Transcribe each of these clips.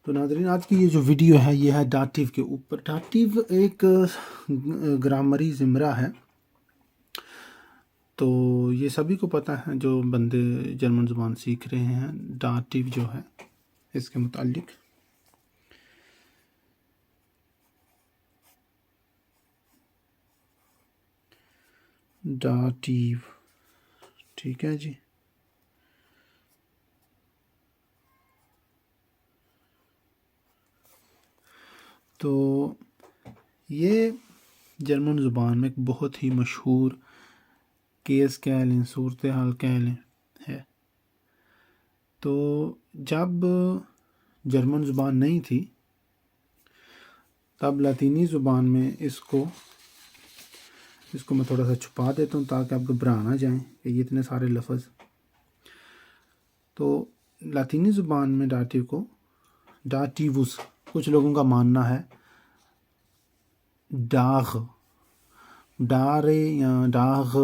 تو ناظرین آج کی یہ جو ویڈیو ہے یہ ہے ڈاٹیو کے اوپر۔ ڈاٹیو ایک گرامری زمرہ ہے، تو یہ سبھی کو پتہ ہے جو بندے جرمن زبان سیکھ رہے ہیں۔ ڈاٹیو جو ہے اس کے متعلق ڈاٹیو، ٹھیک ہے جی۔ تو یہ جرمن زبان میں ایک بہت ہی مشہور کیس کہہ لیں، صورتحال کہہ لیں ہے۔ تو جب جرمن زبان نہیں تھی تب لاطینی زبان میں اس کو میں تھوڑا سا چھپا دیتا ہوں تاکہ آپ گھبرا نہ جائیں کہ یہ اتنے سارے لفظ۔ تو لاطینی زبان میں ڈاٹیو کو ڈاٹیوس، کچھ لوگوں کا ماننا ہے ڈاغ، ڈارے یا ڈاغ،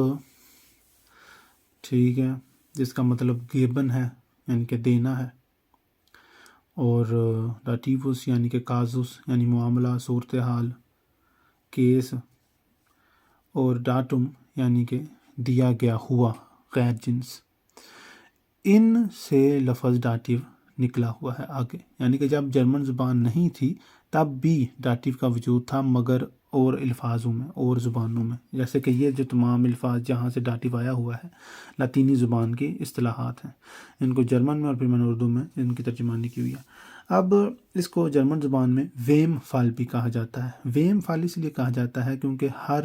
ٹھیک ہے، جس کا مطلب گیبن ہے یعنی کہ دینا ہے، اور ڈاٹیوس یعنی کہ کازوس یعنی معاملہ، صورتحال، کیس، اور ڈاٹم یعنی کہ دیا گیا ہوا، غیر جنس۔ ان سے لفظ ڈاٹیو نکلا ہوا ہے آگے، یعنی کہ جب جرمن زبان نہیں تھی تب بھی ڈاٹیو کا وجود تھا، مگر اور الفاظوں میں اور زبانوں میں، جیسے کہ یہ جو تمام الفاظ جہاں سے ڈاٹیو آیا ہوا ہے لاطینی زبان کی اصطلاحات ہیں، ان کو جرمن میں اور پھر میں نے اردو میں ان کی ترجمانی کی ہوئی ہے۔ اب اس کو جرمن زبان میں ویم فال بھی کہا جاتا ہے۔ ویم فال اس لیے کہا جاتا ہے کیونکہ ہر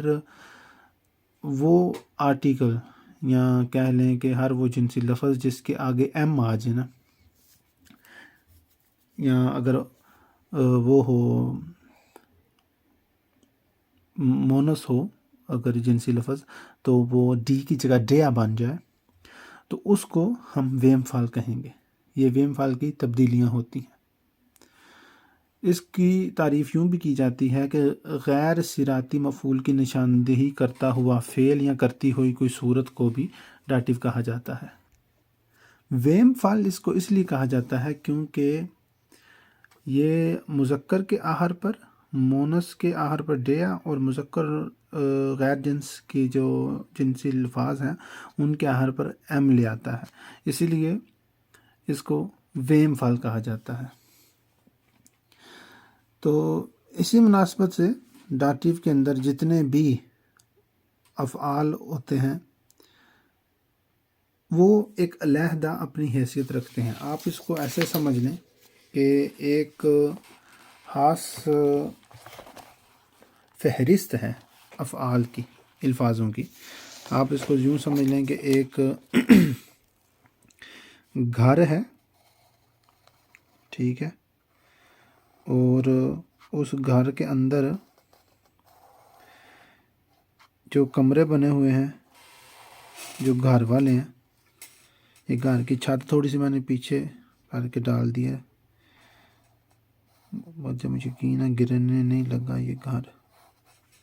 وہ آرٹیکل یا کہہ لیں کہ ہر وہ جنسی لفظ جس کے آگے ایم آ جائے نا، یا اگر وہ ہو مونس ہو اگر جنسی لفظ، تو وہ ڈی کی جگہ ڈیا بن جائے تو اس کو ہم ویم فال کہیں گے۔ یہ ویم فال کی تبدیلیاں ہوتی ہیں۔ اس کی تعریف یوں بھی کی جاتی ہے کہ غیر صراطی مفعول کی نشاندہی کرتا ہوا فعل یا کرتی ہوئی کوئی صورت کو بھی ڈاٹیو کہا جاتا ہے۔ ویم فال اس کو اس لیے کہا جاتا ہے کیونکہ یہ مذکر کے آخر پر، مونس کے آخر پر ڈیا، اور مذکر غیر جنس کی جو جنسی الفاظ ہیں ان کے آخر پر ایم لے آتا ہے، اسی لیے اس کو ویم فال کہا جاتا ہے۔ تو اسی مناسبت سے ڈاٹیو کے اندر جتنے بھی افعال ہوتے ہیں وہ ایک علیحدہ اپنی حیثیت رکھتے ہیں۔ آپ اس کو ایسے سمجھ لیں کہ ایک خاص فہرست ہے افعال کی، الفاظوں کی۔ آپ اس کو یوں سمجھ لیں کہ ایک گھر ہے، ٹھیک ہے، اور اس گھر کے اندر جو کمرے بنے ہوئے ہیں جو گھر والے ہیں، یہ گھر کی چھت تھوڑی سی میں نے پیچھے کر کے ڈال دی ہے، جب مجھے یقین ہے گرنے نہیں لگا یہ گھر،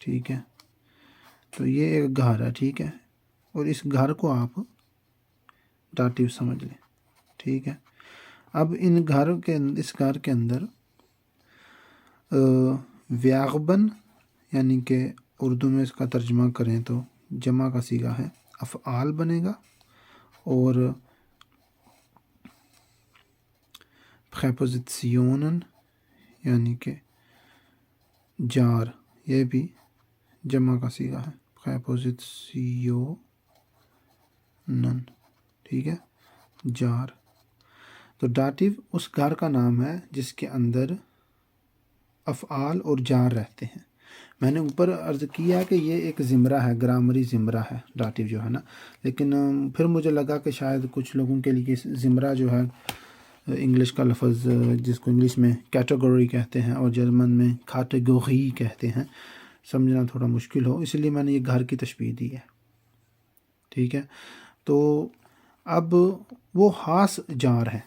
ٹھیک ہے۔ تو یہ ایک گھر ہے، ٹھیک ہے، اور اس گھر کو آپ ڈاٹیو سمجھ لیں، ٹھیک ہے۔ اب اس گھر کے اندر ویاغبن یعنی کہ اردو میں اس کا ترجمہ کریں تو جمع کا صیغہ ہے افعال بنے گا، اور پریپوزیشنن یعنی کہ جار، یہ بھی جمع کا صیغہ ہے پریپوزیشنن، ٹھیک ہے، جار۔ تو ڈاٹیو اس گھر کا نام ہے جس کے اندر افعال اور جار رہتے ہیں۔ میں نے اوپر عرض کیا کہ یہ ایک زمرہ ہے، گرامری زمرہ ہے ڈاٹیو جو ہے نا، لیکن پھر مجھے لگا کہ شاید کچھ لوگوں کے لیے زمرہ جو ہے انگلش کا لفظ جس کو انگلش میں کیٹیگوری کہتے ہیں اور جرمن میں کیٹیگوری کہتے ہیں، سمجھنا تھوڑا مشکل ہو، اس لیے میں نے یہ گھر کی تشبیہ دی ہے، ٹھیک ہے۔ تو اب وہ خاص جار ہے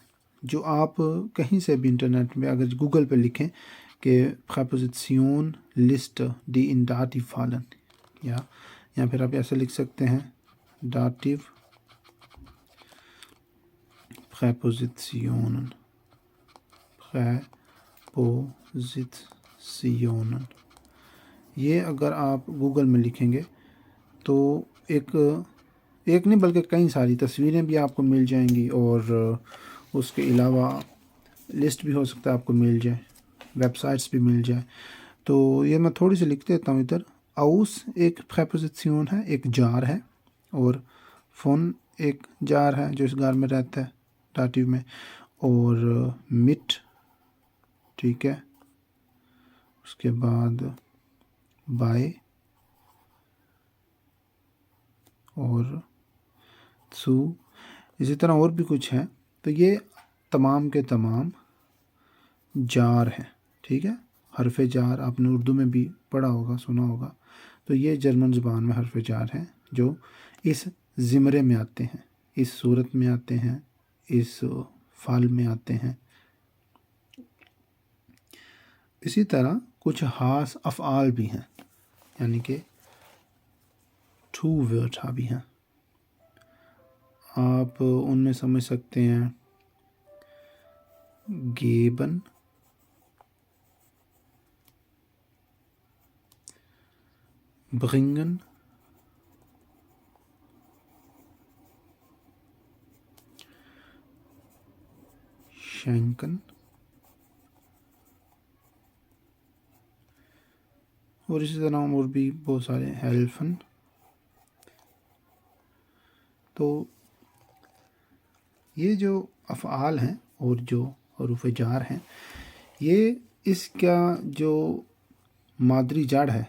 جو آپ کہیں سے بھی انٹرنیٹ میں اگر گوگل پہ لکھیں کہ پریپوزیشن لسٹ ڈی ان ڈاٹیو فالن، یا پھر آپ ایسے لکھ سکتے ہیں ڈاٹیو پریپوزیشن پوزیشنن، یہ اگر آپ گوگل میں لکھیں گے تو ایک نہیں بلکہ کئی ساری تصویریں بھی آپ کو مل جائیں گی، اور اس کے علاوہ لسٹ بھی ہو سکتا ہے آپ کو مل جائے، ویب سائٹس بھی مل جائے۔ تو یہ میں تھوڑی سی لکھ دیتا ہوں ادھر۔ آؤس ایک پریپوزیشن ہے، ایک جار ہے، اور فون ایک جار ہے جو اس گار میں رہتا ہے داتیو میں، اور مٹ، ٹھیک ہے، اس کے بعد بائے اور سو، اسی طرح اور بھی کچھ ہیں۔ تو یہ تمام کے تمام جار ہیں، ٹھیک ہے، حرف جار آپ نے اردو میں بھی پڑھا ہوگا، سنا ہوگا۔ تو یہ جرمن زبان میں حرف جار ہیں جو اس زمرے میں آتے ہیں، اس صورت میں آتے ہیں، اس فعل میں آتے ہیں۔ اسی طرح کچھ خاص افعال بھی ہیں، یعنی کہ ٹو ورڈ بھی ہیں، آپ ان میں سمجھ سکتے ہیں گیبن، برنگن، شینکن، اور اسی طرح اور بھی بہت سارے، ہیلفن۔ تو یہ جو افعال ہیں اور جو حروف جار ہیں، یہ اس کا جو مادری جڑ ہے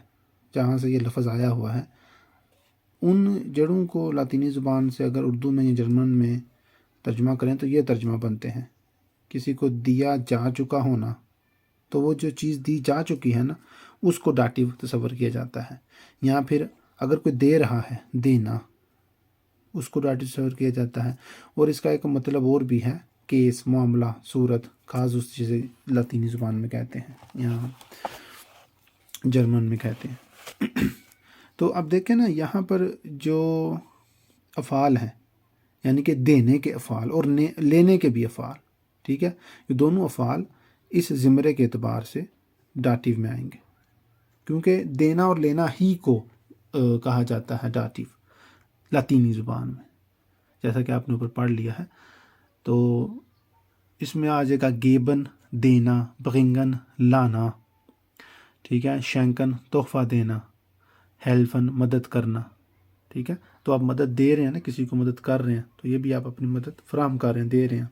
جہاں سے یہ لفظ آیا ہوا ہے، ان جڑوں کو لاطینی زبان سے اگر اردو میں یا جرمن میں ترجمہ کریں تو یہ ترجمہ بنتے ہیں۔ کسی کو دیا جا چکا ہونا، تو وہ جو چیز دی جا چکی ہے نا، اس کو داتیو تصور کیا جاتا ہے، یا پھر اگر کوئی دے رہا ہے، دینا، اس کو داتیو تصور کیا جاتا ہے۔ اور اس کا ایک مطلب اور بھی ہے، کیس، معاملہ، صورت، کازوس جسے لاطینی زبان میں کہتے ہیں یا جرمن میں کہتے ہیں۔ تو اب دیکھیں نا، یہاں پر جو افعال ہیں، یعنی کہ دینے کے افعال اور لینے کے بھی افعال، ٹھیک ہے، یہ دونوں افعال اس زمرے کے اعتبار سے داتیو میں آئیں گے، کیونکہ دینا اور لینا ہی کو کہا جاتا ہے داتیو لاطینی زبان میں، جیسا کہ آپ نے اوپر پڑھ لیا ہے۔ تو اس میں آ جائے گا گیبن، دینا، برنگن، لانا، ٹھیک ہے، شینکن، تحفہ دینا، ہیلفن، مدد کرنا، ٹھیک ہے۔ تو آپ مدد دے رہے ہیں نا، کسی کو مدد کر رہے ہیں، تو یہ بھی آپ اپنی مدد فراہم کر رہے ہیں، دے رہے ہیں۔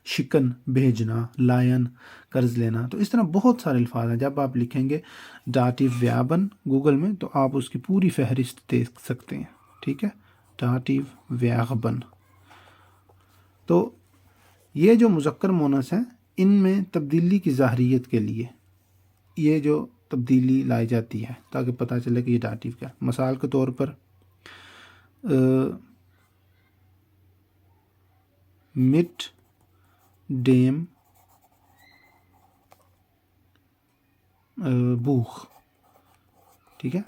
شکن، بھیجنا، لائن، قرض لینا۔ تو اس طرح بہت سارے الفاظ ہیں، جب آپ لکھیں گے داتیو ویابن گوگل میں تو آپ اس کی پوری فہرست دیکھ سکتے ہیں، ٹھیک ہے، داتیو ویابن۔ تو یہ جو مذکر مونس ہیں، ان میں تبدیلی کی ظاہریت کے لیے یہ جو تبدیلی لائی جاتی ہے تاکہ پتہ چلے کہ یہ داتیو کیا ہے۔ مثال کے طور پر مٹ ڈیم بوخ، ٹھیک ہے۔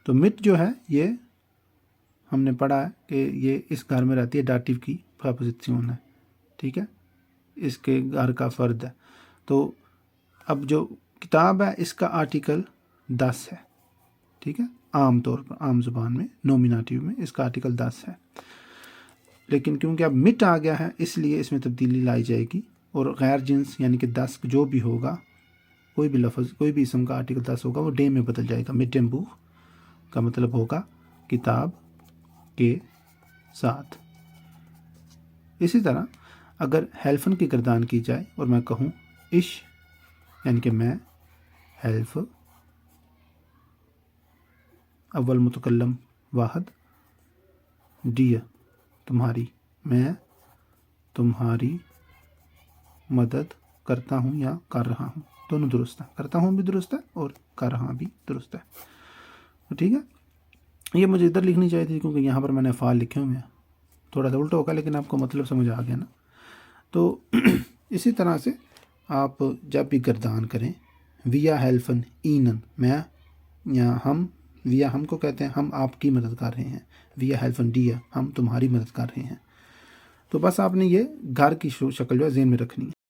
تو مٹ جو ہے، یہ ہم نے پڑھا ہے کہ یہ اس گھر میں رہتی ہے، داتیو کی پریپوزیشن ہے، ٹھیک ہے، اس کے گھر کا فرد ہے۔ تو اب جو کتاب ہے، اس کا آرٹیکل 10 ہے، ٹھیک ہے، عام طور پر عام زبان میں نومیناتیو میں اس کا آرٹیکل 10 ہے، لیکن کیونکہ اب مٹ آ گیا ہے اس لیے اس میں تبدیلی لائی جائے گی، اور غیر جنس یعنی کہ 10 جو بھی ہوگا، کوئی بھی لفظ، کوئی بھی اسم کا آرٹیکل 10 ہوگا، وہ ڈیم میں بدل جائے گا۔ مٹ ڈیم بوخ کا مطلب ہوگا کتاب کے ساتھ۔ اسی طرح اگر ہیلفن کی گردان کی جائے اور میں کہوں اش، یعنی کہ میں، ہیلف اول متکلم واحد، ڈی تمہاری، میں تمہاری مدد کرتا ہوں یا کر رہا ہوں، دونوں درست ہے، کرتا ہوں بھی درست ہے اور کر رہا بھی درست ہے، ٹھیک ہے۔ یہ مجھے ادھر لکھنی چاہیے تھی کیونکہ یہاں پر میں نے افعال لکھے ہوئے ہیں، تھوڑا سا الٹا ہوگا لیکن آپ کو مطلب سمجھ آ گیا نا۔ تو اسی طرح سے آپ جب بھی گردان کریں، ویا ہیلفن اینن، میں یا ہم، ویا ہم کو کہتے ہیں، ہم آپ کی مدد کر رہے ہیں، ویا ہیلفن ڈیا، ہم تمہاری مدد کر رہے ہیں۔ تو بس آپ نے یہ گھر کی شکل جو ہے ذہن میں رکھنی ہے۔